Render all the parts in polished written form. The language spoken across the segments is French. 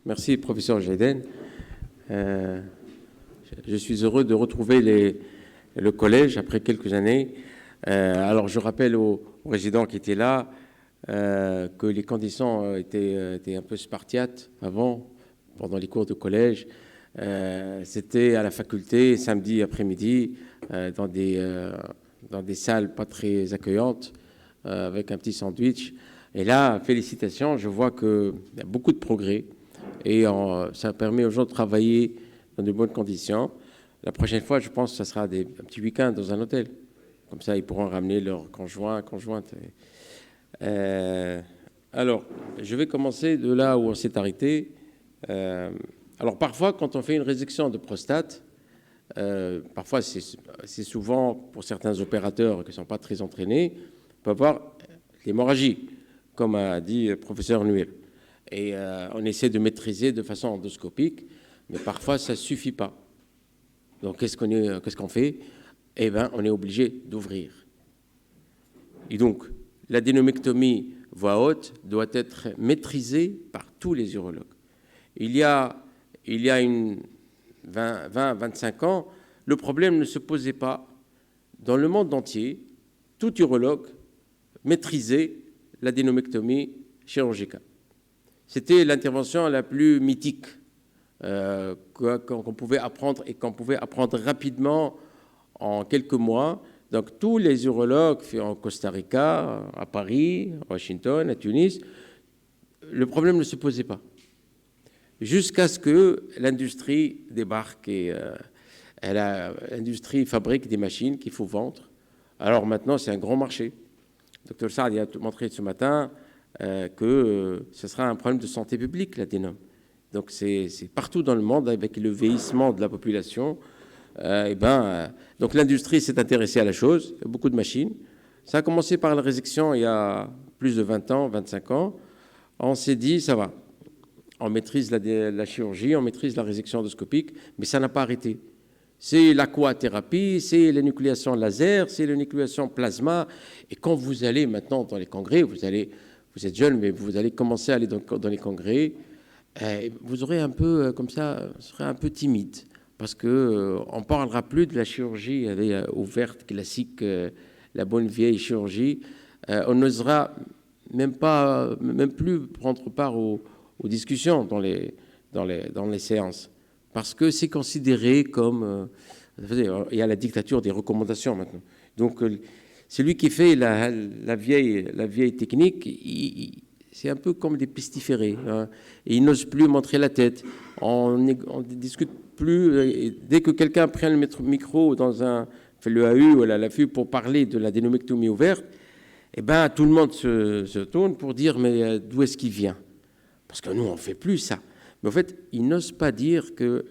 Merci, professeur Jaiden. Je suis heureux de retrouver le collège après quelques années. Alors, je rappelle aux résidents qui étaient là que les conditions étaient un peu spartiates avant, pendant les cours de collège. C'était à la faculté, samedi après-midi, dans des salles pas très accueillantes, avec un petit sandwich. Et là, félicitations, je vois qu'il y a beaucoup de progrès et ça permet aux gens de travailler dans de bonnes conditions. La prochaine fois, je pense que ça sera un petit week-end dans un hôtel. Comme ça, ils pourront ramener leurs conjointes. Alors, je vais commencer de là où on s'est arrêté. Alors, parfois, quand on fait une résection de prostate, parfois, c'est souvent, pour certains opérateurs qui ne sont pas très entraînés, on peut avoir l'hémorragie, comme a dit le professeur Nuel. Et on essaie de maîtriser de façon endoscopique, mais parfois, ça ne suffit pas. Donc, qu'est-ce qu'on fait? Eh bien, on est obligé d'ouvrir. Et donc, l'adénomectomie voie haute doit être maîtrisée par tous les urologues. Il y a 20-25 ans, le problème ne se posait pas. Dans le monde entier, tout urologue maîtrisait l'adénomectomie chirurgicale. C'était l'intervention la plus mythique qu'on pouvait apprendre et qu'on pouvait apprendre rapidement en quelques mois. Donc tous les urologues en Costa Rica, à Paris, à Washington, à Tunis, le problème ne se posait pas. Jusqu'à ce que l'industrie débarque et l'industrie fabrique des machines qu'il faut vendre. Alors maintenant, c'est un grand marché. Dr Saad a montré ce matin que ce sera un problème de santé publique, l'adénome. Donc c'est partout dans le monde, avec le vieillissement de la population. Donc l'industrie s'est intéressée à la chose, il y a beaucoup de machines. Ça a commencé par la résection il y a plus de 20 ans, 25 ans. On s'est dit, ça va, on maîtrise la chirurgie, on maîtrise la résection endoscopique, mais ça n'a pas arrêté. C'est l'aquathérapie, c'est l'énucléation laser, c'est l'énucléation plasma. Et quand vous allez maintenant dans les congrès, vous êtes jeune, mais vous allez commencer à aller dans les congrès, vous aurez un peu, comme ça, vous serez un peu timide. Parce qu'on ne parlera plus de la chirurgie ouverte, classique, la bonne vieille chirurgie. On n'osera même plus prendre part aux discussions dans les séances. Parce que c'est considéré comme... il y a la dictature des recommandations maintenant. Donc, celui qui fait la vieille technique, c'est un peu comme des pestiférés. Hein. Et il n'ose plus montrer la tête. On discute plus. Dès que quelqu'un prend le micro fait le AU ou l'AFU pour parler de l'adénomectomie ouverte, eh ben, tout le monde se tourne pour dire mais d'où est-ce qu'il vient? Parce que nous, on ne fait plus ça. Mais en fait, ils n'osent pas dire que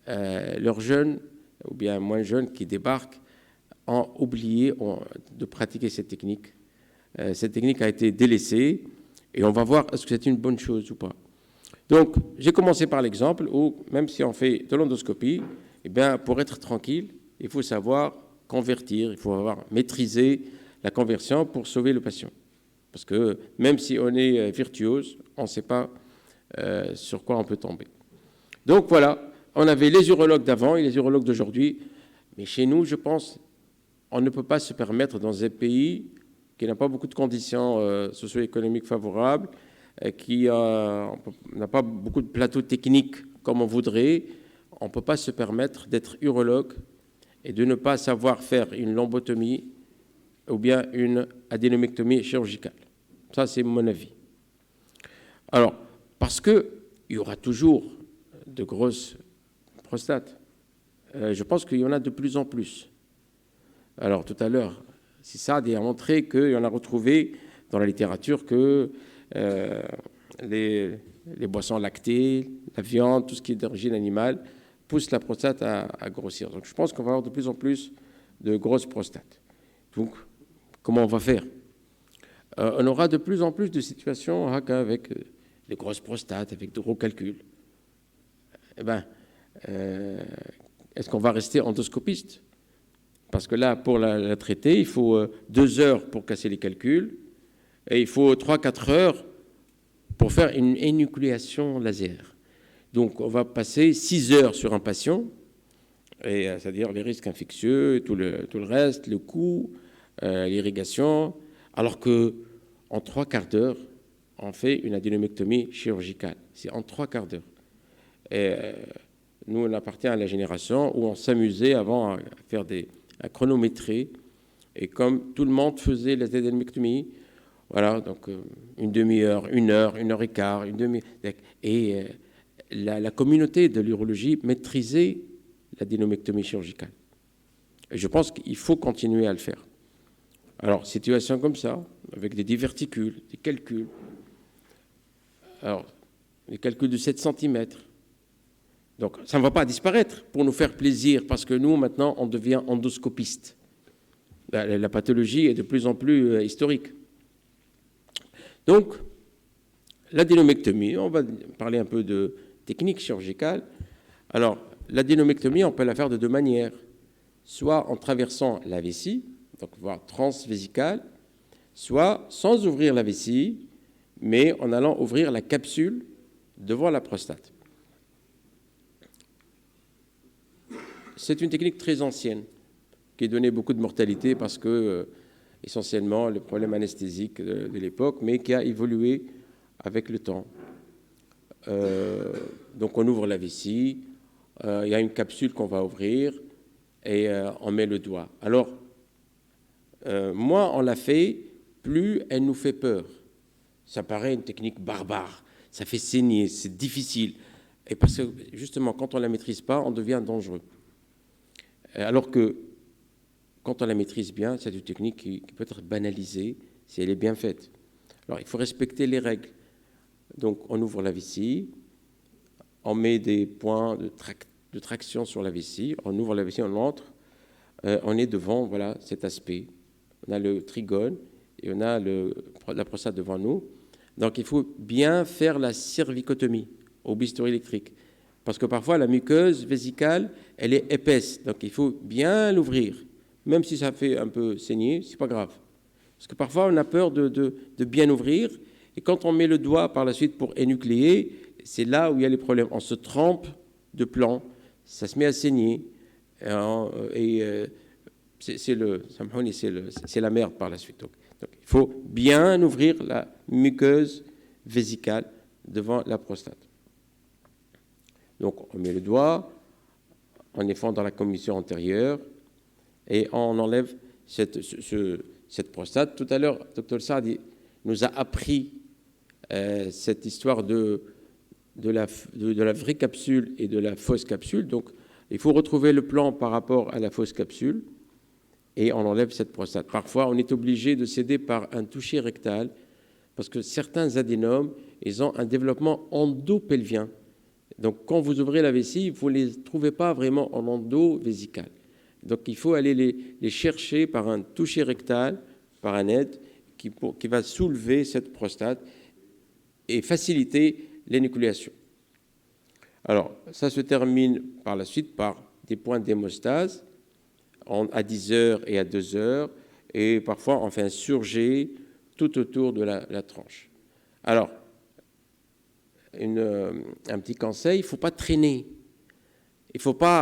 leurs jeunes, ou bien moins jeunes qui débarquent, ont oublié de pratiquer cette technique. Cette technique a été délaissée et on va voir est-ce que c'est une bonne chose ou pas. Donc, j'ai commencé par l'exemple où, même si on fait de l'endoscopie, eh bien, pour être tranquille, il faut savoir convertir, il faut avoir maîtrisé la conversion pour sauver le patient. Parce que même si on est virtuose, on ne sait pas sur quoi on peut tomber. Donc voilà, on avait les urologues d'avant et les urologues d'aujourd'hui, mais chez nous, je pense, on ne peut pas se permettre dans un pays qui n'a pas beaucoup de conditions socio-économiques favorables, qui n'a pas beaucoup de plateaux techniques comme on voudrait, on ne peut pas se permettre d'être urologue et de ne pas savoir faire une lombotomie ou bien une adénomectomie chirurgicale. Ça, c'est mon avis. Alors, parce qu'il y aura toujours de grosses prostates, je pense qu'il y en a de plus en plus. Alors, tout à l'heure, Saad a montré qu'il y en a retrouvé dans la littérature que les boissons lactées, la viande, tout ce qui est d'origine animale, poussent la prostate à grossir. Donc, je pense qu'on va avoir de plus en plus de grosses prostates. Donc, comment on va faire? On aura de plus en plus de situations avec des grosses prostates, avec de gros calculs. Eh bien, est-ce qu'on va rester endoscopiste? Parce que là, pour la traiter, il faut 2 heures pour casser les calculs et il faut 3-4 heures pour faire une énucléation laser. Donc, on va passer 6 heures sur un patient, c'est-à-dire les risques infectieux, tout le reste, le coût, l'irrigation, alors qu'en 3/4 d'heure, on fait une adénomectomie chirurgicale. C'est en 3/4 d'heure. Et nous, on appartient à la génération où on s'amusait avant à chronométrer. Et comme tout le monde faisait les adénomectomies, voilà, donc une demi-heure, 1 heure et quart, une demi-heure. Et la communauté de l'urologie maîtrisait l'adénomectomie chirurgicale. Et je pense qu'il faut continuer à le faire. Alors, situation comme ça, avec des diverticules, des calculs. Alors, les calculs de 7 cm. Donc, ça ne va pas disparaître pour nous faire plaisir, parce que nous, maintenant, on devient endoscopiste. La pathologie est de plus en plus historique. Donc, l'adénomectomie, on va parler un peu de technique chirurgicale. Alors, l'adénomectomie, on peut la faire de 2 manières. Soit en traversant la vessie, donc voire transvésicale, soit sans ouvrir la vessie, mais en allant ouvrir la capsule devant la prostate. C'est une technique très ancienne qui donnait beaucoup de mortalité parce que, essentiellement, le problème anesthésique de l'époque, mais qui a évolué avec le temps. Donc on ouvre la vessie, il y a une capsule qu'on va ouvrir et on met le doigt. Alors, moins on la fait, plus elle nous fait peur. Ça paraît une technique barbare, ça fait saigner, c'est difficile. Et parce que, justement, quand on ne la maîtrise pas, on devient dangereux. Alors que, quand on la maîtrise bien, c'est une technique qui peut être banalisée si elle est bien faite. Alors, il faut respecter les règles. Donc, on ouvre la vessie, on met des points de traction sur la vessie, on ouvre la vessie, on entre, on est devant, voilà, cet aspect. On a le trigone et on a la prostate devant nous. Donc, il faut bien faire la cervicotomie au bistouri électrique. Parce que parfois, la muqueuse vésicale, elle est épaisse. Donc, il faut bien l'ouvrir. Même si ça fait un peu saigner, c'est pas grave. Parce que parfois, on a peur de bien ouvrir. Et quand on met le doigt par la suite pour énucléer, c'est là où il y a les problèmes. On se trempe de plan, ça se met à saigner. C'est la merde par la suite. Donc, il faut bien ouvrir la muqueuse vésicale devant la prostate. Donc, on met le doigt, on est fond dans la commission antérieure et on enlève cette prostate. Tout à l'heure, Dr Saadi nous a appris cette histoire de la vraie capsule et de la fausse capsule. Donc, il faut retrouver le plan par rapport à la fausse capsule et on enlève cette prostate. Parfois, on est obligé de céder par un toucher rectal parce que certains adénomes, ils ont un développement endopelvien. Donc, quand vous ouvrez la vessie, vous ne les trouvez pas vraiment en endovésical. Donc, il faut aller les chercher par un toucher rectal, par un aide, qui va soulever cette prostate et faciliter l'énucléation. Alors, ça se termine par la suite par des points d'hémostase à 10 heures et à 2 heures, et parfois on fait un surjet tout autour de la tranche. Alors, un petit conseil, il ne faut pas traîner. Il ne faut pas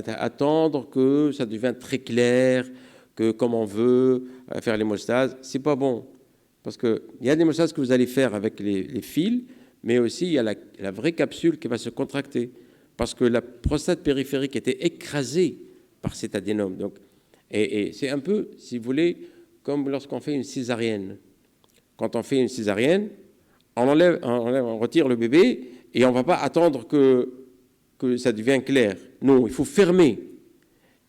attendre que ça devienne très clair, que comme on veut faire l'hémostase. Ce n'est pas bon. Parce qu'il y a des hémostases que vous allez faire avec les fils, mais aussi il y a la vraie capsule qui va se contracter. Parce que la prostate périphérique était écrasée par cet adénome. Donc, et c'est un peu, si vous voulez, comme lorsqu'on fait une césarienne. Quand on fait une césarienne, on retire le bébé et on ne va pas attendre que ça devienne clair. Non, il faut fermer.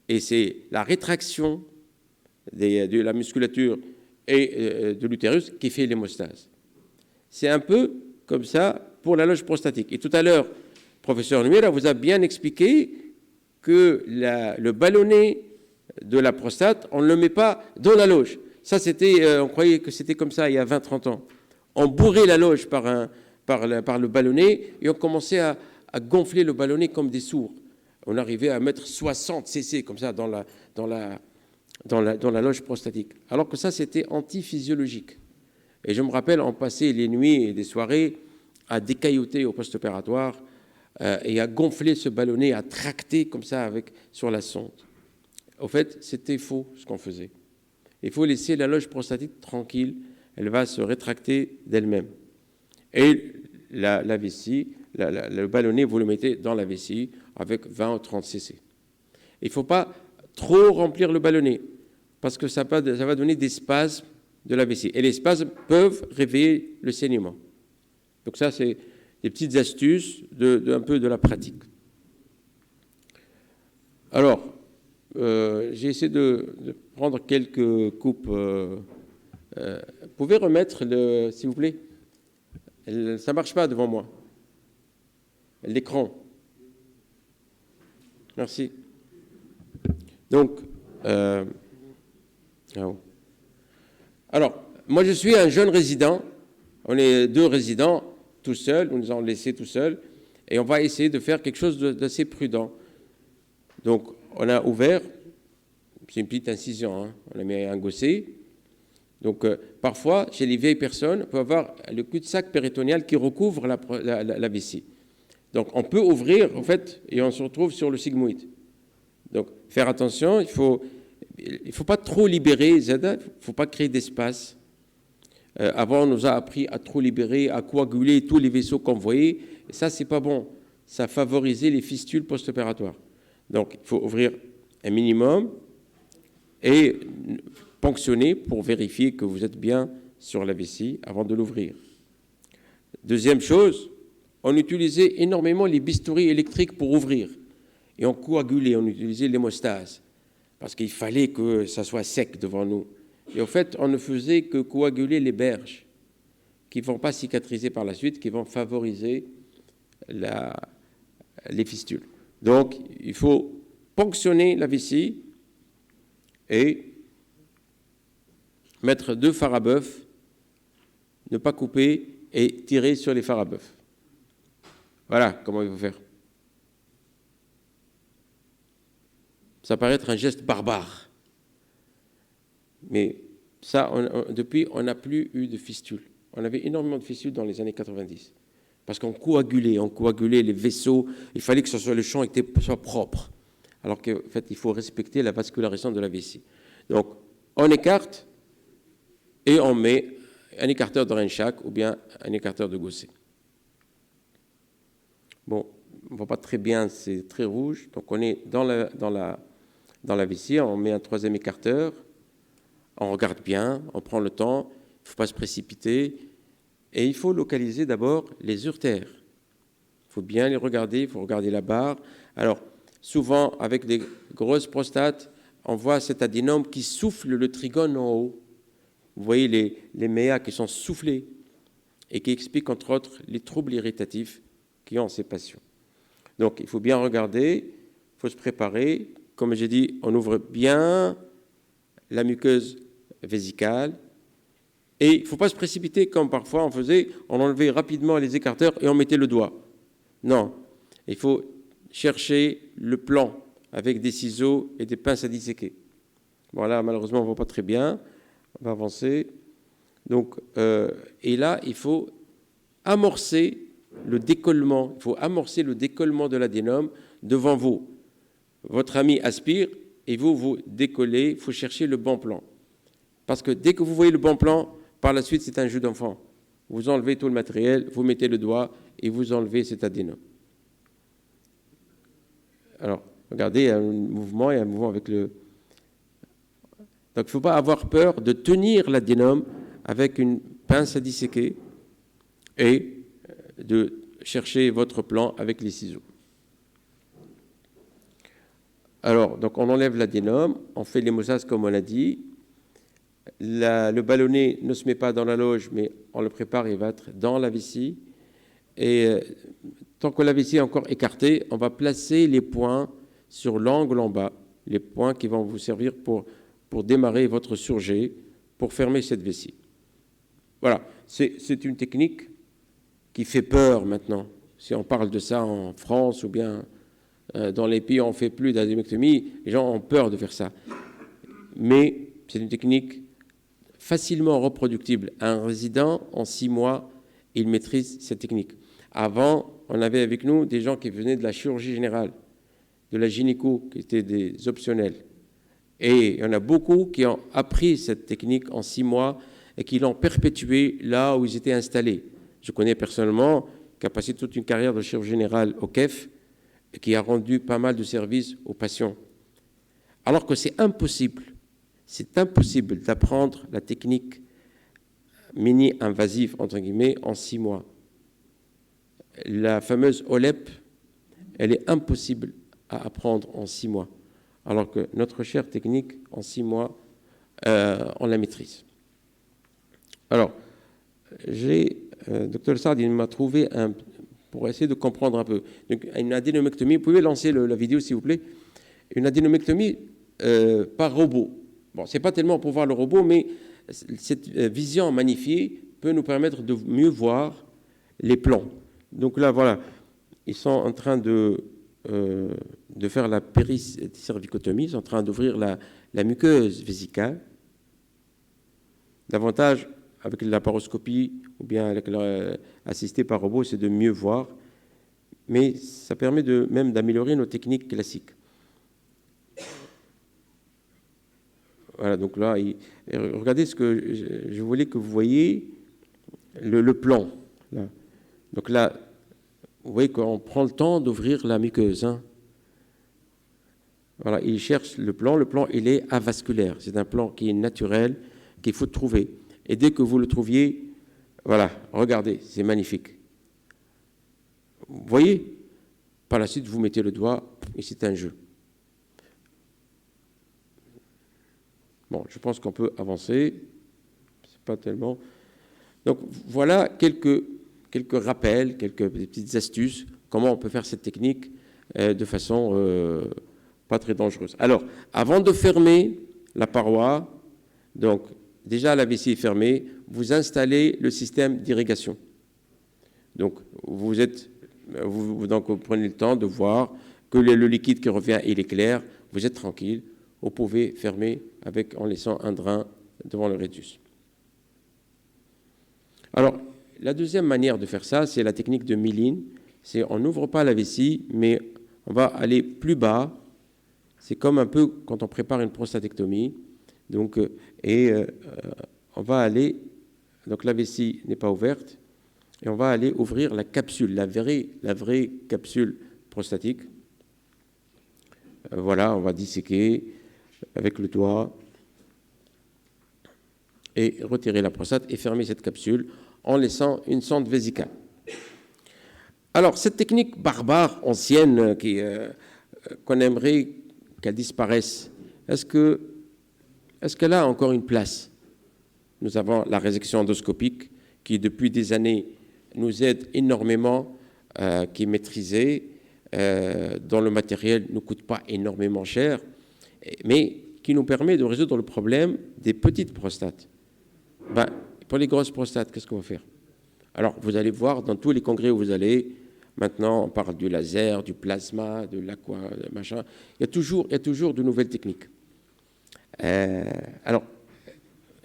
Et c'est la rétraction de la musculature et de l'utérus qui fait l'hémostase. C'est un peu comme ça pour la loge prostatique. Et tout à l'heure, professeur Nuera vous a bien expliqué que le ballonnet de la prostate, on ne le met pas dans la loge. Ça, on croyait que c'était comme ça il y a 20-30 ans. On bourrait la loge par le ballonnet et on commençait à gonfler le ballonnet comme des sourds. On arrivait à mettre 60 cc comme ça dans la loge prostatique. Alors que ça, c'était antiphysiologique. Et je me rappelle, on passait les nuits et des soirées à décailloter au post-opératoire et à gonfler ce ballonnet, à tracter comme ça sur la sonde. Au fait, c'était faux ce qu'on faisait. Il faut laisser la loge prostatique tranquille, elle va se rétracter d'elle-même. Et la vessie, le ballonnet, vous le mettez dans la vessie avec 20 ou 30 cc. Il ne faut pas trop remplir le ballonnet, parce que ça va donner des spasmes de la vessie. Et les spasmes peuvent réveiller le saignement. Donc ça, c'est des petites astuces un peu de la pratique. Alors, j'ai essayé de prendre quelques coupes. Vous pouvez remettre, s'il vous plaît? Ça ne marche pas devant moi. L'écran. Merci. Donc, alors, moi je suis un jeune résident. On est 2 résidents, tout seuls. Nous nous avons laissés tout seuls. Et on va essayer de faire quelque chose d'assez prudent. Donc, on a ouvert. C'est une petite incision. Hein, on a mis un gosset. Donc, parfois, chez les vieilles personnes, on peut avoir le cul-de-sac péritonéal qui recouvre la vessie. Donc, on peut ouvrir, en fait, et on se retrouve sur le sigmoïde. Donc, faire attention, il faut pas trop libérer, il ne faut pas créer d'espace. Avant, on nous a appris à trop libérer, à coaguler tous les vaisseaux qu'on voyait. Et ça, c'est pas bon. Ça favorisait les fistules post-opératoires. Donc, il faut ouvrir un minimum et ponctionner pour vérifier que vous êtes bien sur la vessie avant de l'ouvrir. Deuxième chose, on utilisait énormément les bistouris électriques pour ouvrir. Et on coagulait, on utilisait l'hémostase, parce qu'il fallait que ça soit sec devant nous. Et en fait, on ne faisait que coaguler les berges, qui ne vont pas cicatriser par la suite, qui vont favoriser les fistules. Donc, il faut ponctionner la vessie et mettre 2 fards à bœuf, ne pas couper et tirer sur les fards à bœuf. Voilà comment il faut faire. Ça paraît être un geste barbare. Mais ça, depuis, on n'a plus eu de fistules. On avait énormément de fistules dans les années 90. Parce qu'on coagulait les vaisseaux. Il fallait que le champ soit propre. Alors qu'en fait, il faut respecter la vascularisation de la vessie. Donc, on écarte et on met un écarteur de Reinschach ou bien un écarteur de Gosset. Bon, on ne voit pas très bien, c'est très rouge. Donc, on est dans la vessie, on met un 3e écarteur, on regarde bien, on prend le temps, il ne faut pas se précipiter, et il faut localiser d'abord les urtères. Il faut bien les regarder, il faut regarder la barre. Alors, souvent, avec des grosses prostates, on voit cet adénome qui souffle le trigone en haut. Vous voyez les méas qui sont soufflés et qui expliquent, entre autres, les troubles irritatifs qui ont ces patients. Donc, il faut bien regarder, il faut se préparer. Comme j'ai dit, on ouvre bien la muqueuse vésicale et il ne faut pas se précipiter comme parfois on faisait, on enlevait rapidement les écarteurs et on mettait le doigt. Non, il faut chercher le plan avec des ciseaux et des pinces à disséquer. Voilà, malheureusement, on ne voit pas très bien. On va avancer. Donc, et là, il faut amorcer le décollement. Il faut amorcer le décollement de l'adénome devant vous. Votre ami aspire et vous décollez. Il faut chercher le bon plan. Parce que dès que vous voyez le bon plan, par la suite, c'est un jeu d'enfant. Vous enlevez tout le matériel, vous mettez le doigt et vous enlevez cet adénome. Alors, regardez, il y a un mouvement avec le... Donc, il ne faut pas avoir peur de tenir l'adénome avec une pince à disséquer et de chercher votre plan avec les ciseaux. Alors, donc on enlève l'adénome, on fait l'hémostase comme on l'a dit. Le ballonnet ne se met pas dans la loge, mais on le prépare, il va être dans la vessie. Et tant que la vessie est encore écartée, on va placer les points sur l'angle en bas, les points qui vont vous servir pour démarrer votre surjet, pour fermer cette vessie. Voilà, c'est une technique qui fait peur maintenant. Si on parle de ça en France ou bien dans les pays où on ne fait plus d'adénectomie, les gens ont peur de faire ça. Mais c'est une technique facilement reproductible. Un résident, en 6 mois, il maîtrise cette technique. Avant, on avait avec nous des gens qui venaient de la chirurgie générale, de la gynéco, qui étaient des optionnels. Et il y en a beaucoup qui ont appris cette technique en 6 mois et qui l'ont perpétuée là où ils étaient installés. Je connais personnellement qui a passé toute une carrière de chirurgie générale au KEF et qui a rendu pas mal de services aux patients. Alors que c'est impossible d'apprendre la technique mini-invasive, entre guillemets, en 6 mois. La fameuse OLEP, elle est impossible à apprendre en 6 mois. Alors que notre chère technique, en 6 mois, on la maîtrise. Alors, Dr Saad, il m'a trouvé pour essayer de comprendre un peu. Donc, une adénomectomie, vous pouvez lancer la vidéo s'il vous plaît. Une adénomectomie par robot. Bon, ce n'est pas tellement pour voir le robot, mais cette vision magnifiée peut nous permettre de mieux voir les plans. Donc là, voilà, ils sont en train de faire la péricervicotomie, ils sont en train d'ouvrir la muqueuse vésicale. L'avantage avec la laparoscopie ou bien assistée par robot, c'est de mieux voir, mais ça permet même d'améliorer nos techniques classiques. Voilà, donc là, regardez ce que je voulais que vous voyiez, le plan. Là. Donc là, vous voyez qu'on prend le temps d'ouvrir la muqueuse. Hein. Voilà, il cherche le plan. Le plan, il est avasculaire. C'est un plan qui est naturel, qu'il faut trouver. Et dès que vous le trouviez, voilà, regardez, c'est magnifique. Vous voyez? Par la suite, vous mettez le doigt et c'est un jeu. Bon, je pense qu'on peut avancer. C'est pas tellement. Donc voilà quelques rappels, quelques petites astuces, comment on peut faire cette technique de façon pas très dangereuse. Alors, avant de fermer la paroi, donc déjà la vessie est fermée, vous installez le système d'irrigation. Donc vous prenez le temps de voir que le liquide qui revient, il est clair, vous êtes tranquille, vous pouvez fermer en laissant un drain devant le rétus. Alors, la deuxième manière de faire ça, c'est la technique de Milline. C'est on n'ouvre pas la vessie, mais on va aller plus bas. C'est comme un peu quand on prépare une prostatectomie. Donc, on va aller, donc la vessie n'est pas ouverte, et on va aller ouvrir la capsule, la vraie capsule prostatique. Voilà, on va disséquer avec le doigt et retirer la prostate et fermer cette capsule en laissant une sonde vésicale. Alors, cette technique barbare, ancienne, qu'on aimerait qu'elle disparaisse, est-ce qu'elle a encore une place? Nous avons la résection endoscopique qui, depuis des années, nous aide énormément, qui est maîtrisée, dont le matériel ne coûte pas énormément cher, mais qui nous permet de résoudre le problème des petites prostates. Pour les grosses prostates, qu'est-ce qu'on va faire? Alors, vous allez voir, dans tous les congrès où vous allez, maintenant, on parle du laser, du plasma, de l'aqua, machin. Il y a toujours de nouvelles techniques. Alors,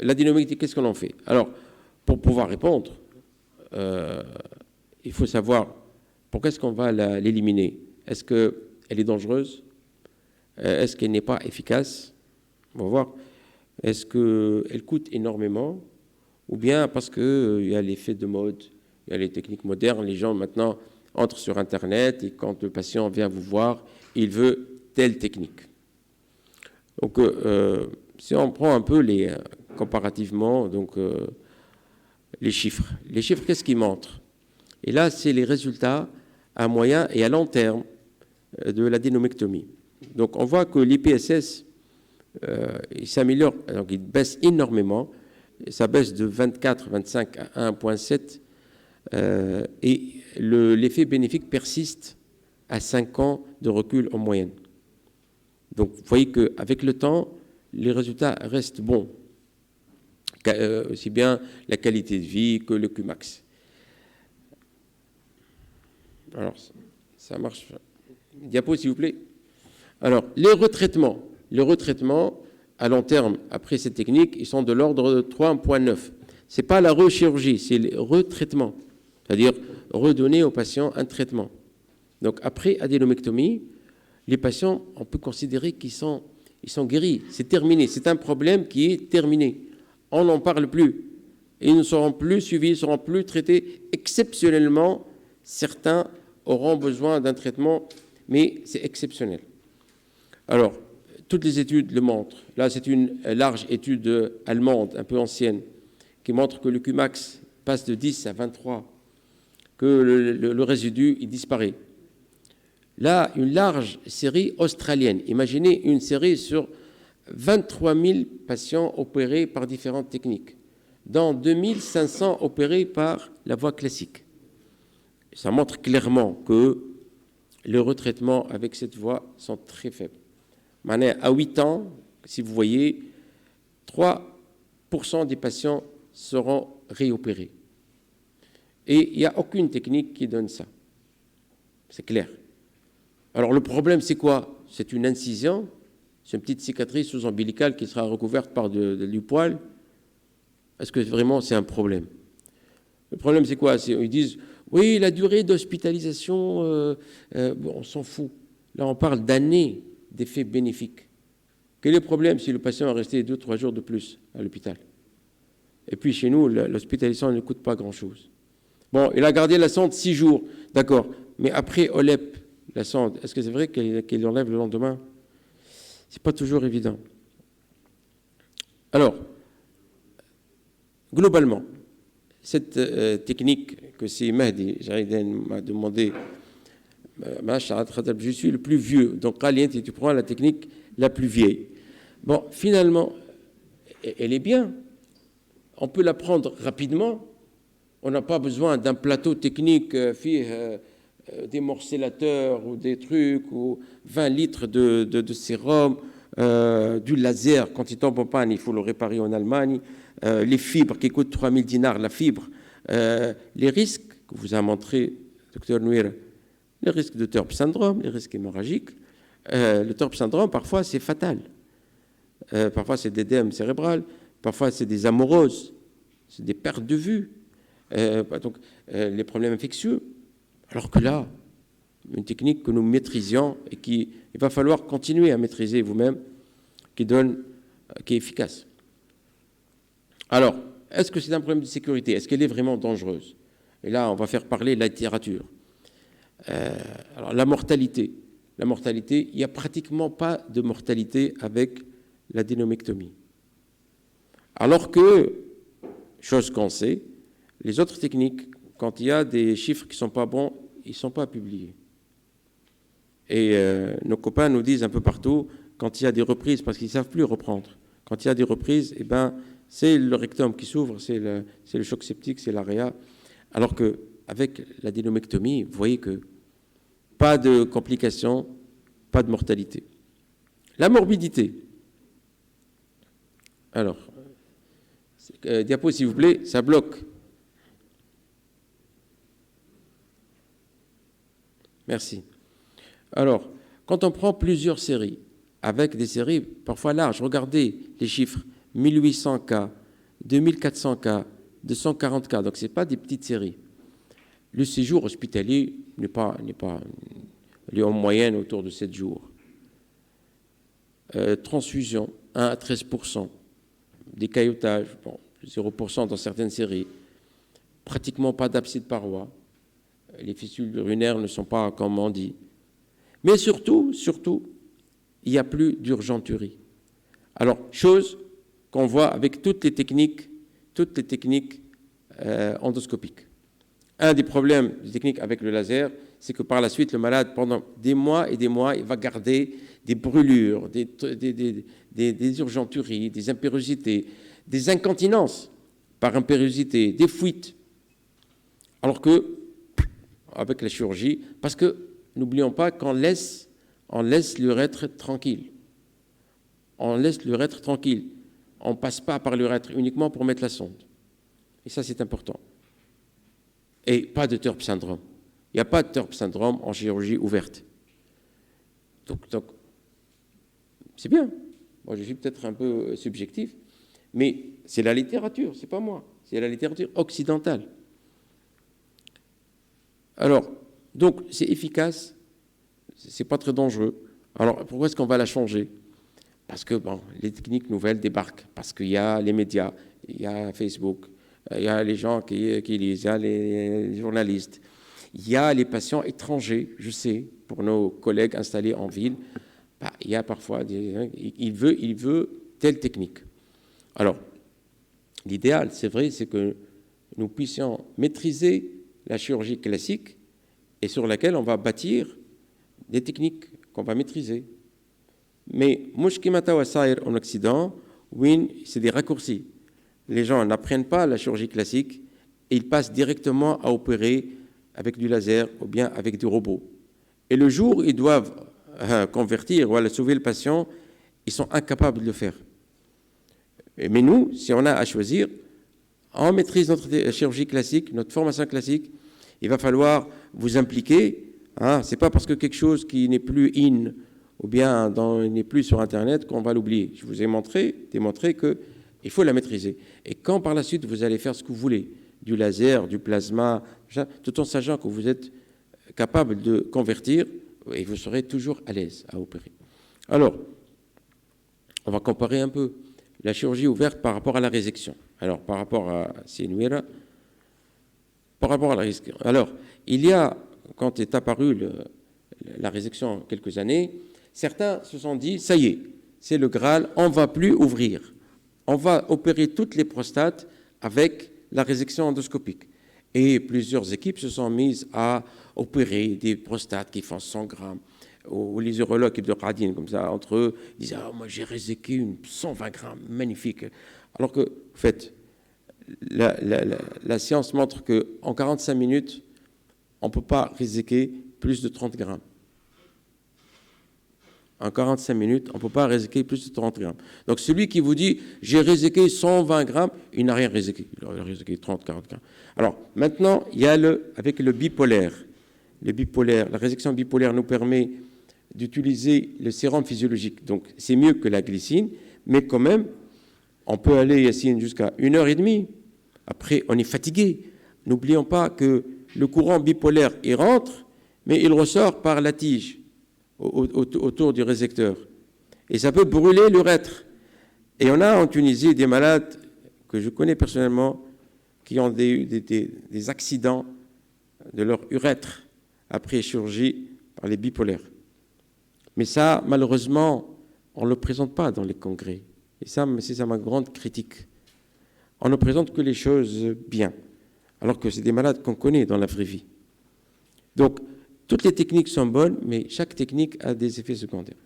la dynamique, qu'est-ce qu'on en fait? Alors, pour pouvoir répondre, il faut savoir pourquoi est-ce qu'on va l'éliminer. Est-ce qu'elle est dangereuse? Est-ce qu'elle n'est pas efficace? On va voir. Est-ce qu'elle coûte énormément? Ou bien parce qu'il y a l'effet de mode, il y a les techniques modernes, les gens maintenant entrent sur Internet et quand le patient vient vous voir, il veut telle technique. Donc, si on prend un peu comparativement donc, les chiffres. Les chiffres, qu'est-ce qu'ils montrent? Et là, c'est les résultats à moyen et à long terme de l'adénomectomie. Donc, on voit que l'IPSS, il s'améliore, donc il baisse énormément. Ça baisse de 24,25 à 1,7 et l'effet bénéfique persiste à 5 ans de recul en moyenne. Donc, vous voyez qu'avec le temps, les résultats restent bons, aussi bien la qualité de vie que le Qmax. Alors, ça marche. Diapo, s'il vous plaît. Alors, les retraitements. Le retraitement, à long terme, après cette technique, ils sont de l'ordre de 3,9. Ce n'est pas la rechirurgie, c'est le retraitement, c'est-à-dire redonner aux patients un traitement. Donc après adénomectomie, les patients, on peut considérer qu'ils sont guéris, c'est terminé, c'est un problème qui est terminé. On n'en parle plus. Et ils ne seront plus suivis, ils ne seront plus traités. Exceptionnellement, certains auront besoin d'un traitement, mais c'est exceptionnel. Alors, toutes les études le montrent. Là, c'est une large étude allemande, un peu ancienne, qui montre que le Qmax passe de 10 à 23, que le résidu il disparaît. Là, une large série australienne. Imaginez une série sur 23 000 patients opérés par différentes techniques, dont 2500 opérés par la voie classique. Ça montre clairement que les retraitements avec cette voie sont très faibles. Maintenant, à 8 ans, si vous voyez, 3% des patients seront réopérés. Et il n'y a aucune technique qui donne ça. C'est clair. Alors le problème, c'est quoi? C'est une incision, c'est une petite cicatrice sous-ombilicale qui sera recouverte par du poil. Est-ce que vraiment c'est un problème? Le problème, c'est quoi? Ils disent, oui, la durée d'hospitalisation, bon, on s'en fout. Là, on parle d'années d'effets bénéfiques. Quel est le problème si le patient est resté 2-3 jours de plus à l'hôpital? Et puis chez nous, l'hospitalisation ne coûte pas grand-chose. Bon, il a gardé la sonde 6 jours, d'accord. Mais après OLEP, la sonde, est-ce que c'est vrai qu'il l'enlève le lendemain? C'est pas toujours évident. Alors, globalement, cette technique que c'est Mahdi, Jaïden m'a demandé, je suis le plus vieux, donc tu prends la technique la plus vieille. Bon, finalement, elle est bien. On peut la prendre rapidement. On n'a pas besoin d'un plateau technique, des morcellateurs ou des trucs, ou 20 litres de sérum, du laser, quand il tombe en panne, il faut le réparer en Allemagne, les fibres qui coûtent 3000 dinars, la fibre, les risques que vous a montré, Dr Nouir, les risques de TURP syndrome, les risques hémorragiques. Le TURP syndrome, parfois, c'est fatal. Parfois, c'est des édèmes cérébrales, parfois, c'est des amoroses, c'est des pertes de vue, donc les problèmes infectieux. Alors que là, une technique que nous maîtrisions et qu'il va falloir continuer à maîtriser vous-même, qui est efficace. Alors, est-ce que c'est un problème de sécurité? Est-ce qu'elle est vraiment dangereuse? Et là, on va faire parler la littérature. Alors, la mortalité, il n'y a pratiquement pas de mortalité avec l'adénomectomie. Alors que, chose qu'on sait, les autres techniques, quand il y a des chiffres qui ne sont pas bons, ils ne sont pas publiés. Et nos copains nous disent un peu partout, quand il y a des reprises, parce qu'ils ne savent plus reprendre, quand il y a des reprises, eh ben, c'est le rectum qui s'ouvre, c'est le choc septique, c'est l'AREA. Alors qu'avec l'adénomectomie, vous voyez que pas de complications, pas de mortalité. La morbidité. Alors, diapo s'il vous plaît, ça bloque. Merci. Alors, quand on prend plusieurs séries, avec des séries parfois larges, regardez les chiffres, 1800 cas, 2400 cas, 240 cas, donc ce n'est pas des petites séries. Le séjour hospitalier n'est pas il est en moyenne autour de 7 jours. Transfusion, 1 à 13%. Décaillotage, bon, 0% dans certaines séries. Pratiquement pas d'abcès de paroi. Les fistules urinaires ne sont pas comme on dit. Mais surtout, il n'y a plus d'urgenturie. Alors, chose qu'on voit avec toutes les techniques endoscopiques. Un des problèmes des techniques avec le laser, c'est que par la suite, le malade, pendant des mois et des mois, il va garder des brûlures, des urgenturies, des impériosités, des incontinences par impériosité, des fuites. Alors que, avec la chirurgie, parce que n'oublions pas qu'on laisse l'urètre tranquille. On laisse l'urètre tranquille. On ne passe pas par l'urètre uniquement pour mettre la sonde. Et ça, c'est important. Et pas de TURP syndrome. Il n'y a pas de TURP syndrome en chirurgie ouverte. Donc c'est bien. Moi, je suis peut-être un peu subjectif, mais c'est la littérature, c'est pas moi, c'est la littérature occidentale. Alors, donc, c'est efficace, c'est pas très dangereux. Alors, pourquoi est-ce qu'on va la changer? Parce que, bon, les techniques nouvelles débarquent, parce qu'il y a les médias, il y a Facebook, il y a les gens qui lisent, il y a les journalistes, il y a les patients étrangers, je sais, pour nos collègues installés en ville, bah, il y a parfois, il veut telle technique. Alors, l'idéal, c'est vrai, c'est que nous puissions maîtriser la chirurgie classique et sur laquelle on va bâtir des techniques qu'on va maîtriser. Mais Mushkimata wa Saïr en Occident, oui, c'est des raccourcis. Les gens n'apprennent pas la chirurgie classique et ils passent directement à opérer avec du laser ou bien avec des robots. Et le jour où ils doivent convertir ou sauver le patient, ils sont incapables de le faire. Mais nous, si on a à choisir, on maîtrise notre chirurgie classique, notre formation classique, il va falloir vous impliquer. Hein, ce n'est pas parce que quelque chose qui n'est plus in ou bien n'est plus sur Internet qu'on va l'oublier. Je vous ai démontré qu'il faut la maîtriser. Et quand par la suite vous allez faire ce que vous voulez, du laser, du plasma, tout en sachant que vous êtes capable de convertir, et vous serez toujours à l'aise à opérer. Alors, on va comparer un peu la chirurgie ouverte par rapport à la résection. Alors, par rapport à Sinuera, par rapport à la résection. Alors, il y a, quand est apparue la résection quelques années, certains se sont dit, ça y est, c'est le Graal, on ne va plus ouvrir. On va opérer toutes les prostates avec la résection endoscopique. Et plusieurs équipes se sont mises à opérer des prostates qui font 100 grammes. Ou les urologues de Radine, comme ça, entre eux, disaient « moi j'ai réséqué une 120 grammes, magnifique ». Alors que, en fait, la science montre qu'en 45 minutes, on ne peut pas réséquer plus de 30 grammes. En 45 minutes, on ne peut pas réséquer plus de 30 grammes. Donc celui qui vous dit « j'ai réséqué 120 grammes », il n'a rien réséqué. Il a réséqué 30, 40 grammes. Alors maintenant, il y a avec le bipolaire. La résection bipolaire nous permet d'utiliser le sérum physiologique. Donc c'est mieux que la glycine, mais quand même, on peut aller, Yassine, jusqu'à 1h30. Après, on est fatigué. N'oublions pas que le courant bipolaire, il rentre, mais il ressort par la tige autour du récepteur. Et ça peut brûler l'urètre. Et on a en Tunisie des malades que je connais personnellement qui ont des accidents de leur urètre après chirurgie par les bipolaires. Mais ça, malheureusement, on ne le présente pas dans les congrès. Et ça, c'est ça ma grande critique. On ne présente que les choses bien, alors que c'est des malades qu'on connaît dans la vraie vie. Donc, toutes les techniques sont bonnes, mais chaque technique a des effets secondaires.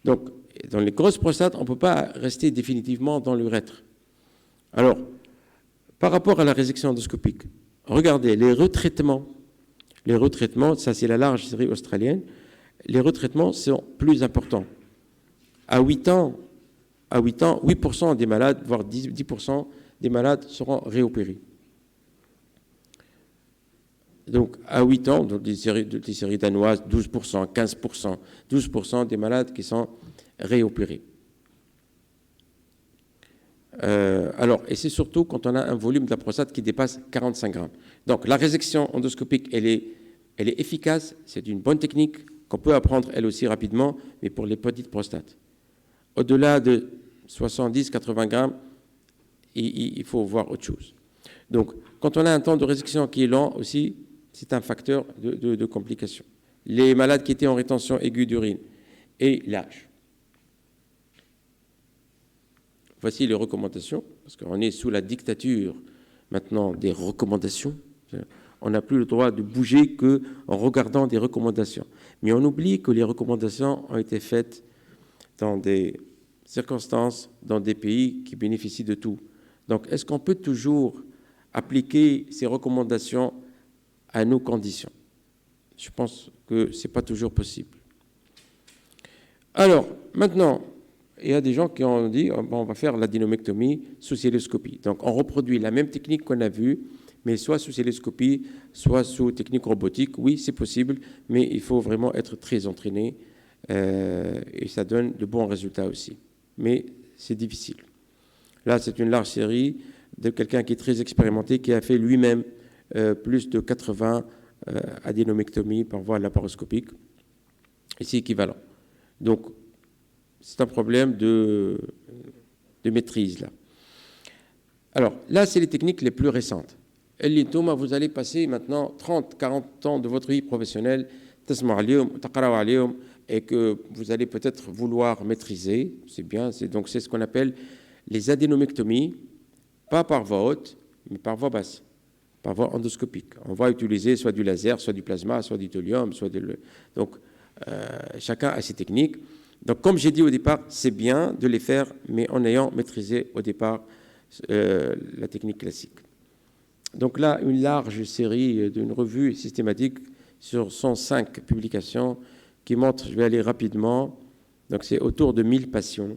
Donc, dans les grosses prostates, on ne peut pas rester définitivement dans l'urètre. Alors, par rapport à la résection endoscopique, regardez, les retraitements, ça c'est la large série australienne, les retraitements sont plus importants. À 8 ans, 8% des malades, voire 10% des malades seront réopérés. Donc, à 8 ans, dans des séries danoises, 12%, 15%, 12% des malades qui sont réopérés. Alors, et c'est surtout quand on a un volume de la prostate qui dépasse 45 grammes. Donc, la résection endoscopique, elle est efficace, c'est une bonne technique qu'on peut apprendre elle aussi rapidement, mais pour les petites prostates. Au-delà de 70-80 grammes, il faut voir autre chose. Donc, quand on a un temps de résection qui est lent aussi, c'est un facteur de complication. Les malades qui étaient en rétention aiguë d'urine et l'âge. Voici les recommandations, parce qu'on est sous la dictature maintenant des recommandations. On n'a plus le droit de bouger qu'en regardant des recommandations. Mais on oublie que les recommandations ont été faites dans des circonstances, dans des pays qui bénéficient de tout. Donc, est-ce qu'on peut toujours appliquer ces recommandations à nos conditions? Je pense que ce n'est pas toujours possible. Alors, maintenant, il y a des gens qui ont dit on va faire l'adénomectomie sous cystoscopie. Donc, on reproduit la même technique qu'on a vue, mais soit sous cystoscopie, soit sous technique robotique. Oui, c'est possible, mais il faut vraiment être très entraîné et ça donne de bons résultats aussi. mais c'est difficile. Là, c'est une large série de quelqu'un qui est très expérimenté, qui a fait lui-même plus de 80 adénomectomies par voie laparoscopique, et c'est équivalent. Donc, c'est un problème de maîtrise, là. Alors, là, c'est les techniques les plus récentes. Thomas, vous allez passer maintenant 30, 40 ans de votre vie professionnelle, et que vous allez peut-être vouloir maîtriser. C'est bien, donc c'est ce qu'on appelle les adénomectomies, pas par voie haute, mais par voie basse, par voie endoscopique. On va utiliser soit du laser, soit du plasma, soit du thallium, donc chacun a ses techniques. Donc comme j'ai dit au départ, c'est bien de les faire, mais en ayant maîtrisé au départ la technique classique. Donc là, une large série d'une revue systématique sur 105 publications qui montrent, je vais aller rapidement, donc c'est autour de 1000 patients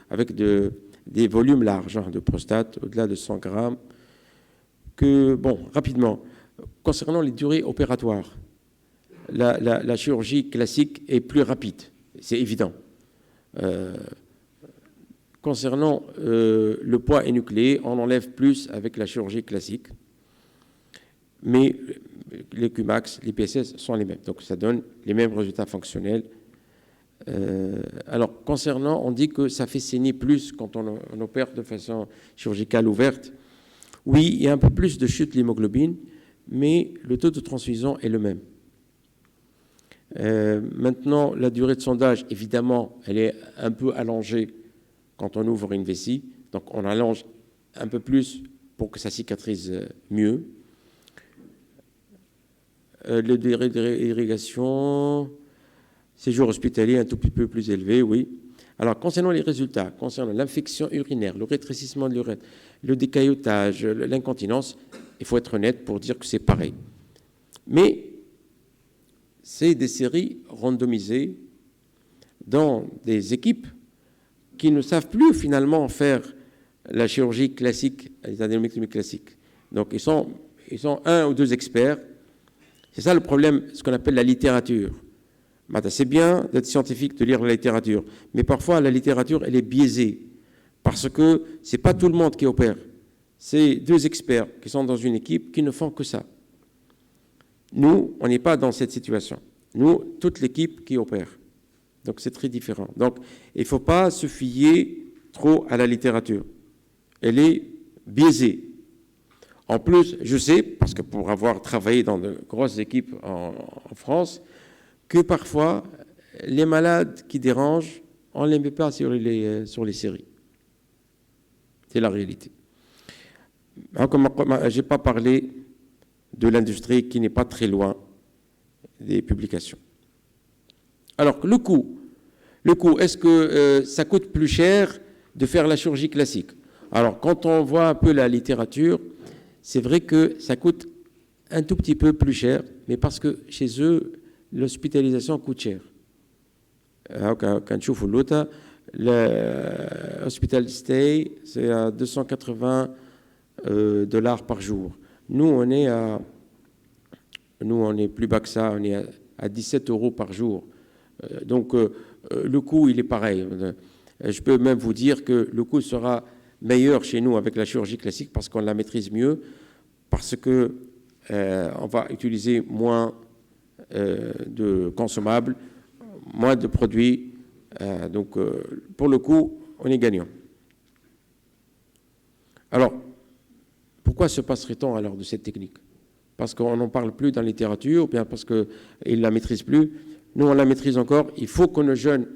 avec des volumes larges de prostate, au-delà de 100 grammes. Bon, rapidement, concernant les durées opératoires, la chirurgie classique est plus rapide, c'est évident. Concernant le poids énucléé, on enlève plus avec la chirurgie classique, mais les Qmax, les PSS sont les mêmes, donc ça donne les mêmes résultats fonctionnels. Alors, concernant, on dit que ça fait saigner plus quand on opère de façon chirurgicale ouverte. Oui, il y a un peu plus de chute de l'hémoglobine, mais le taux de transfusion est le même. Maintenant, la durée de sondage, évidemment, elle est un peu allongée quand on ouvre une vessie. Donc, on allonge un peu plus pour que ça cicatrise mieux. Le durée d'irrigation, séjour hospitalier un tout petit peu plus élevé, oui. Alors, concernant les résultats, concernant l'infection urinaire, le rétrécissement de l'urètre, le décaillotage, l'incontinence, il faut être honnête pour dire que c'est pareil. Mais c'est des séries randomisées dans des équipes qui ne savent plus finalement faire la chirurgie classique, les adénomectomies classiques. Donc, ils sont un ou deux experts. C'est ça le problème, ce qu'on appelle la littérature. C'est bien d'être scientifique, de lire la littérature, mais parfois la littérature, elle est biaisée, parce que ce n'est pas tout le monde qui opère. C'est deux experts qui sont dans une équipe qui ne font que ça. Nous, on n'est pas dans cette situation. Nous, toute l'équipe qui opère. Donc c'est très différent. Donc il ne faut pas se fier trop à la littérature. Elle est biaisée. En plus, je sais, parce que pour avoir travaillé dans de grosses équipes en France, que parfois, les malades qui dérangent, on ne les met pas sur les séries. C'est la réalité. Je n'ai pas parlé de l'industrie qui n'est pas très loin des publications. Alors, le coût, est-ce que ça coûte plus cher de faire la chirurgie classique? Alors, quand on voit un peu la littérature, c'est vrai que ça coûte un tout petit peu plus cher, mais parce que chez eux, l'hospitalisation coûte cher. Quand je suis l'autre, l'hospital stay, c'est à 280 $ par jour. Nous, on est plus bas que ça, on est à 17 € par jour. Donc, le coût, il est pareil. Je peux même vous dire que le coût sera meilleur chez nous avec la chirurgie classique parce qu'on la maîtrise mieux, parce que on va utiliser moins de consommables, moins de produits. Donc, pour le coup, on est gagnant. Alors, pourquoi se passerait-on alors de cette technique? Parce qu'on n'en parle plus dans la littérature, ou bien parce qu'ils ne la maîtrisent plus. Nous, on la maîtrise encore. Il faut que nos jeunes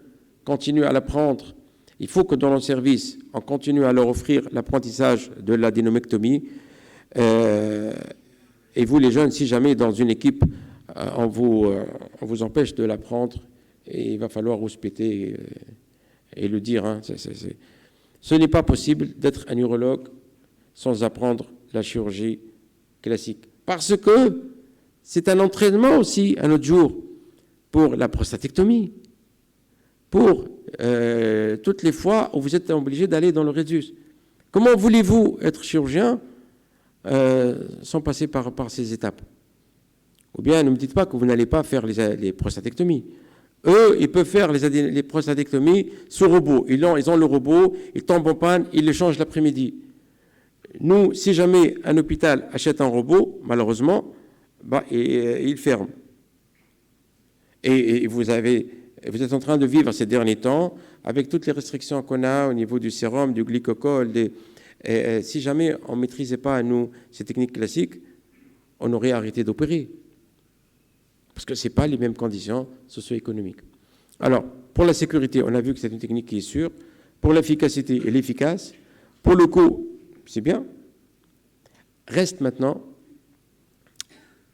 continuent à l'apprendre. Il faut que dans nos services, on continue à leur offrir l'apprentissage de l'adénomectomie. Et vous, les jeunes, si jamais dans une équipe, on vous empêche de l'apprendre, et il va falloir vous se péter et le dire. Hein, ce n'est pas possible d'être un urologue sans apprendre la chirurgie classique. Parce que c'est un entraînement aussi, un autre jour, pour la prostatectomie, pour toutes les fois où vous êtes obligé d'aller dans le résus. Comment voulez-vous être chirurgien sans passer par ces étapes? Ou bien ne me dites pas que vous n'allez pas faire les prostatectomies. Eux, ils peuvent faire les prostatectomies sous robot. Ils ont le robot, ils tombent en panne, ils le changent l'après-midi. Nous, si jamais un hôpital achète un robot, malheureusement, il ferme. Et vous êtes en train de vivre ces derniers temps avec toutes les restrictions qu'on a au niveau du sérum, du glycocol. Si jamais on ne maîtrisait pas, nous, ces techniques classiques, on aurait arrêté d'opérer. Parce que ce n'est pas les mêmes conditions socio-économiques. Alors, pour la sécurité, on a vu que c'est une technique qui est sûre. Pour l'efficacité, elle est efficace. Pour le coût, c'est bien. Reste maintenant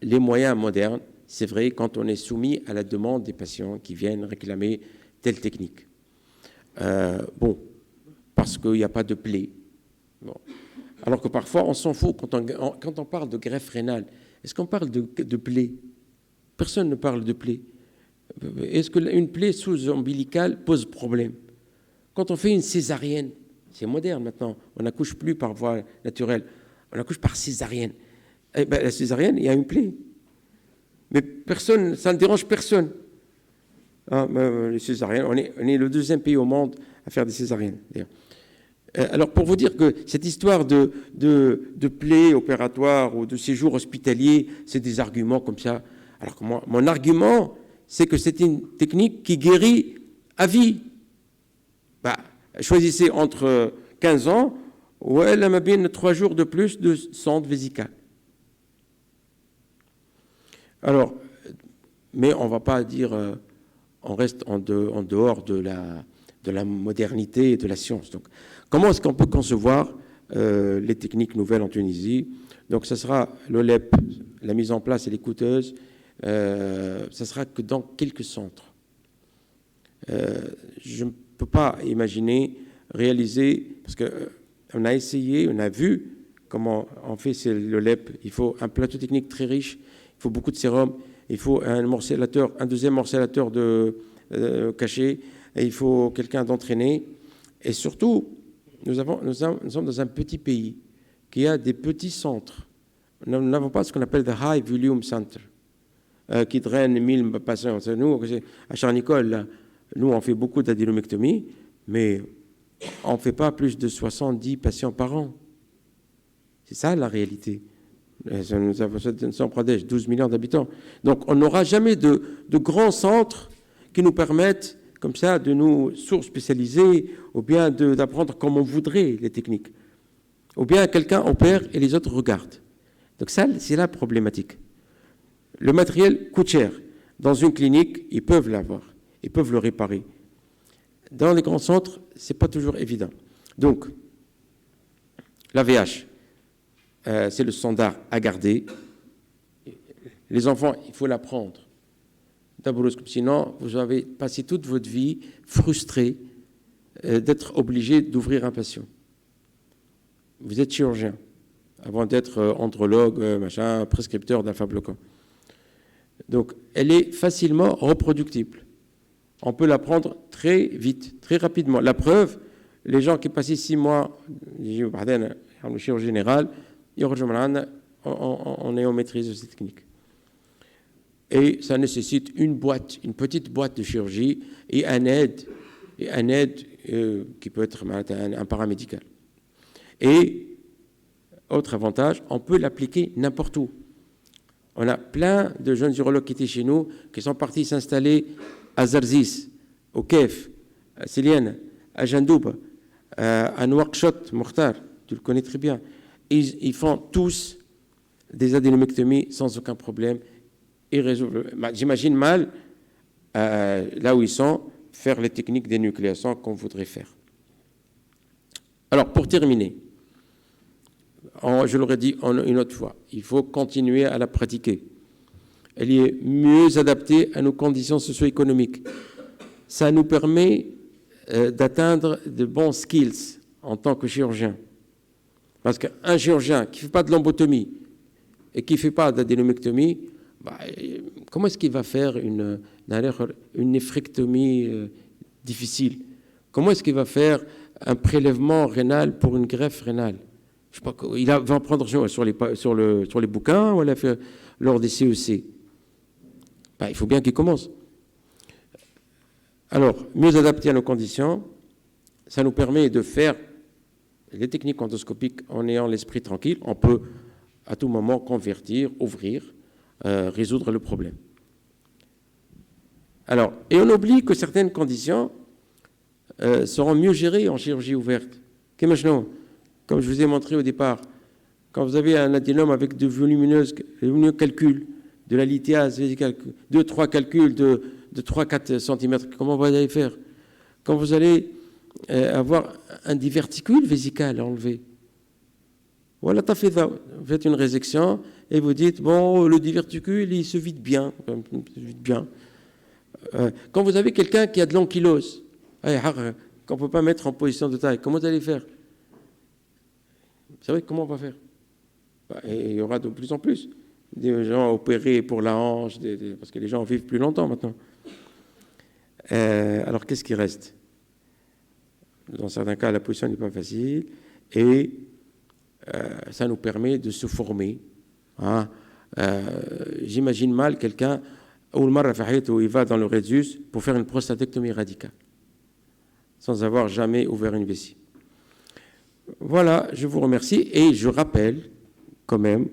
les moyens modernes. C'est vrai quand on est soumis à la demande des patients qui viennent réclamer telle technique. Parce qu'il n'y a pas de plaie. Bon. Alors que parfois, on s'en fout quand on parle de greffe rénale. Est-ce qu'on parle de plaie? Personne ne parle de plaie. Est-ce qu'une plaie sous-ombilicale pose problème? Quand on fait une césarienne, c'est moderne maintenant, on n'accouche plus par voie naturelle, on accouche par césarienne. La césarienne, il y a une plaie. Mais personne, ça ne dérange personne. Les césariennes, on est le deuxième pays au monde à faire des césariennes. Alors, pour vous dire que cette histoire de plaie opératoire ou de séjour hospitalier, c'est des arguments comme ça. Alors que mon argument, c'est que c'est une technique qui guérit à vie. Choisissez entre 15 ans ou elle m'a bien 3 jours de plus de sonde vésicale. Alors, mais on ne va pas dire, on reste en dehors de la modernité et de la science. Donc, comment est-ce qu'on peut concevoir les techniques nouvelles en Tunisie? Donc, ce sera l'OLEP, la mise en place et les coûteuses. Ça sera que dans quelques centres. Je ne peux pas imaginer réaliser, parce qu'on a essayé, on a vu comment on fait le LEP. Il faut un plateau technique très riche, il faut beaucoup de sérum, il faut un deuxième morcellateur caché, et il faut quelqu'un d'entraîné. Et surtout, nous sommes dans un petit pays qui a des petits centres. Nous n'avons pas ce qu'on appelle the high volume center, qui draine 1000 patients. Nous, à Charles-Nicolle, nous, on fait beaucoup d'adénomectomie, mais on ne fait pas plus de 70 patients par an. C'est ça la réalité. Nous sommes près de 12 millions d'habitants. Donc, on n'aura jamais de grands centres qui nous permettent, comme ça, de nous spécialiser, ou bien d'apprendre comme on voudrait les techniques. Ou bien quelqu'un opère et les autres regardent. Donc ça, c'est la problématique. Le matériel coûte cher. Dans une clinique, ils peuvent l'avoir. Ils peuvent le réparer. Dans les grands centres, ce n'est pas toujours évident. Donc, l'AVH, c'est le standard à garder. Les enfants, il faut l'apprendre. D'abord, sinon, vous avez passé toute votre vie frustré d'être obligé d'ouvrir un patient. Vous êtes chirurgien, avant d'être andrologue, prescripteur d'alpha-bloquant. Donc, elle est facilement reproductible. On peut l'apprendre très vite, très rapidement. La preuve, les gens qui passent 6 mois en chirurgie générale, on est en maîtrise de cette technique. Et ça nécessite une petite boîte de chirurgie et un aide qui peut être un paramédical. Et, autre avantage, on peut l'appliquer n'importe où. On a plein de jeunes urologues qui étaient chez nous, qui sont partis s'installer à Zarzis, au Kef, à Siliane, à Jandoub, à Nouakchott, Mokhtar, tu le connais très bien. Ils font tous des adénomectomies sans aucun problème. Ils résolvent. J'imagine mal, là où ils sont, faire les techniques d'énucléation qu'on voudrait faire. Alors, pour terminer, je l'aurais dit une autre fois, il faut continuer à la pratiquer. Elle est mieux adaptée à nos conditions socio-économiques. Ça nous permet d'atteindre de bons skills en tant que chirurgien. Parce qu'un chirurgien qui ne fait pas de lambotomie et qui ne fait pas d'adénomectomie, comment est-ce qu'il va faire une néphrectomie difficile? Comment est-ce qu'il va faire un prélèvement rénal pour une greffe rénale? Je sais pas, il va apprendre sur les bouquins ou il a fait lors des CEC. Il faut bien qu'il commence. Alors, mieux adapté à nos conditions, ça nous permet de faire les techniques endoscopiques en ayant l'esprit tranquille. On peut à tout moment convertir, ouvrir, résoudre le problème. Alors, et on oublie que certaines conditions seront mieux gérées en chirurgie ouverte. Qu'imaginons, comme je vous ai montré au départ, quand vous avez un adénome avec de volumineux calculs, de la lithiase vésicale, 2-3 calculs de 3-4 cm, comment vous allez faire? Quand vous allez avoir un diverticule vésical enlevé, voilà, vous faites une résection et vous dites, bon, le diverticule, il se vide bien. Quand vous avez quelqu'un qui a de l'ankylose, qu'on ne peut pas mettre en position de taille, comment vous allez faire? C'est vrai, comment on va faire? Et il y aura de plus en plus des gens opérés pour la hanche, parce que les gens vivent plus longtemps maintenant. Alors, qu'est-ce qui reste? Dans certains cas, la position n'est pas facile et ça nous permet de se former. Hein. J'imagine mal quelqu'un où il va dans le Rhésus pour faire une prostatectomie radicale, sans avoir jamais ouvert une vessie. Voilà, je vous remercie et je rappelle quand même,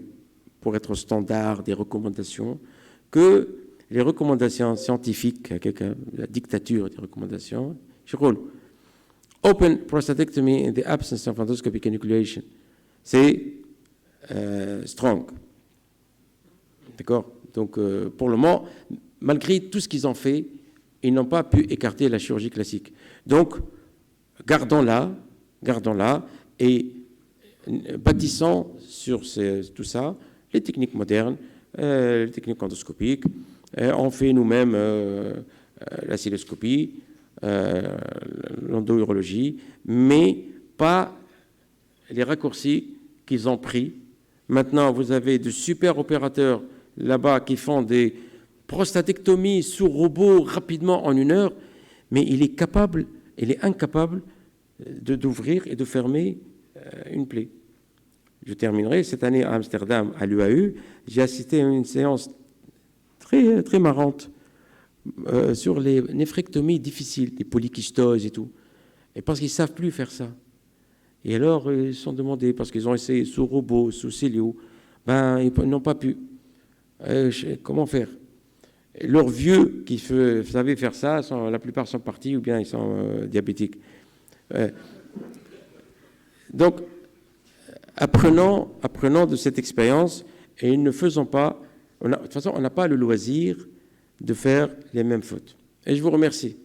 pour être au standard des recommandations, que les recommandations scientifiques, la dictature des recommandations, open prostatectomy in the absence of endoscopic enucleation, c'est strong. D'accord? Donc, pour le moment, malgré tout ce qu'ils ont fait, ils n'ont pas pu écarter la chirurgie classique. Donc, gardons-la et bâtissons sur tout ça les techniques modernes, les techniques endoscopiques. On fait nous-mêmes la cystoscopie, l'endourologie, mais pas les raccourcis qu'ils ont pris. Maintenant, vous avez de super opérateurs là-bas qui font des prostatectomies sous robot rapidement en 1 heure, mais il est incapable d'ouvrir et de fermer une plaie. Je terminerai. Cette année à Amsterdam, à l'UAU, j'ai assisté à une séance très, très marrante sur les néphrectomies difficiles, les polykystoses et tout. Et parce qu'ils ne savent plus faire ça. Et alors, ils se sont demandés, parce qu'ils ont essayé sous robot, sous Célio, ils n'ont pas pu. Comment faire? Leurs vieux qui savaient faire ça, la plupart sont partis ou bien ils sont diabétiques. Donc, apprenons de cette expérience et ne faisons pas... de toute façon, on n'a pas le loisir de faire les mêmes fautes. Et je vous remercie.